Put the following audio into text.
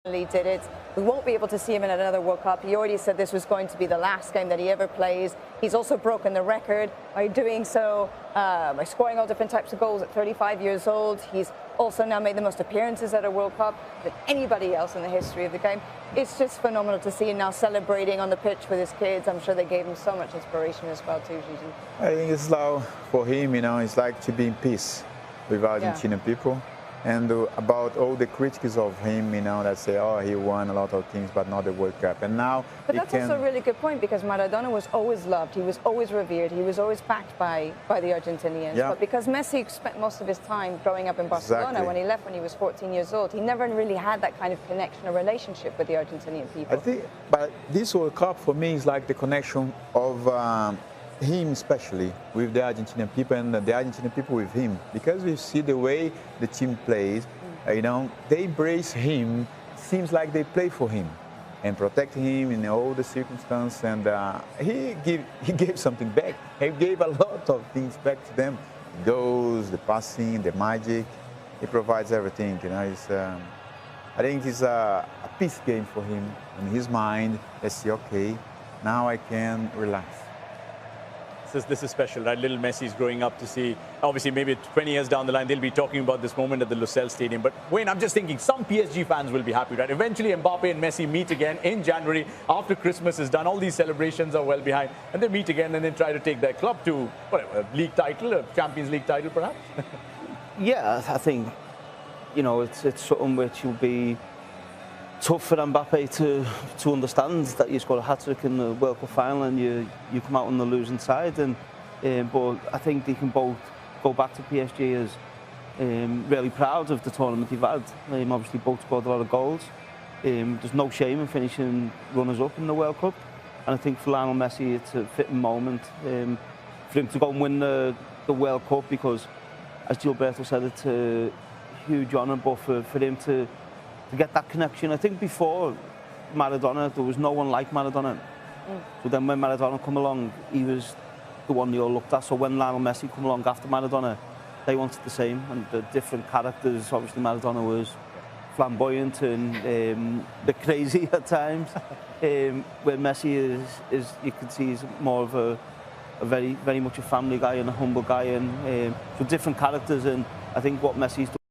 Did it. We won't be able to see him in another World Cup. He already said this was going to be the last game that he ever plays. He's also broken the record by doing so, by scoring all different types of goals at 35 years old. He's also now made the most appearances at a World Cup than anybody else in the history of the game. It's just phenomenal to see him now celebrating on the pitch with his kids. I'm sure they gave him so much inspiration as well too, Gigi. I think it's like, for him, it's like to be in peace with Argentinian people. And about all the critics of him, that say, oh, he won a lot of things, but not the World Cup. And now, but that's also a really good point, because Maradona was always loved, he was always revered, he was always backed by the Argentinians. Yeah. But because Messi spent most of his time growing up in Barcelona, when he left when he was 14 years old, he never really had that kind of connection or relationship with the Argentinian people. I think, but this World Cup for me is like the connection of him especially with the Argentinian people and the Argentinian people with him, because we see the way the team plays, they embrace him. Seems like they play for him and protect him in all the circumstances, and he gave something back. He gave a lot of things back to them, goals, the passing, the magic. He provides everything. I think it's a peace game for him in his mind. Let's see, okay, now I can relax. This is special, right? Little Messi's growing up to see, obviously maybe 20 years down the line, they'll be talking about this moment at the Lusail Stadium. But Wayne, I'm just thinking some PSG fans will be happy, right? Eventually Mbappe and Messi meet again in January after Christmas is done. All these celebrations are well behind, and they meet again and then try to take their club to whatever, a league title, a Champions League title perhaps. Yeah, I think, it's something which will be tough for Mbappe to understand, that you scored a hat-trick in the World Cup final and you come out on the losing side. But I think they can both go back to PSG as really proud of the tournament they've had. Obviously both scored a lot of goals. There's no shame in finishing runners-up in the World Cup. And I think for Lionel Messi it's a fitting moment for him to go and win the World Cup, because, as Gilberto said, it's a huge honour, but for him to get that connection. I think before Maradona, there was no one like Maradona. So then when Maradona come along, he was the one they all looked at. So when Lionel Messi come along after Maradona, they wanted the same, and the different characters. Obviously Maradona was flamboyant and a bit crazy at times. Where Messi is, you can see, he's more of a very much a family guy and a humble guy, and so different characters. And I think what Messi's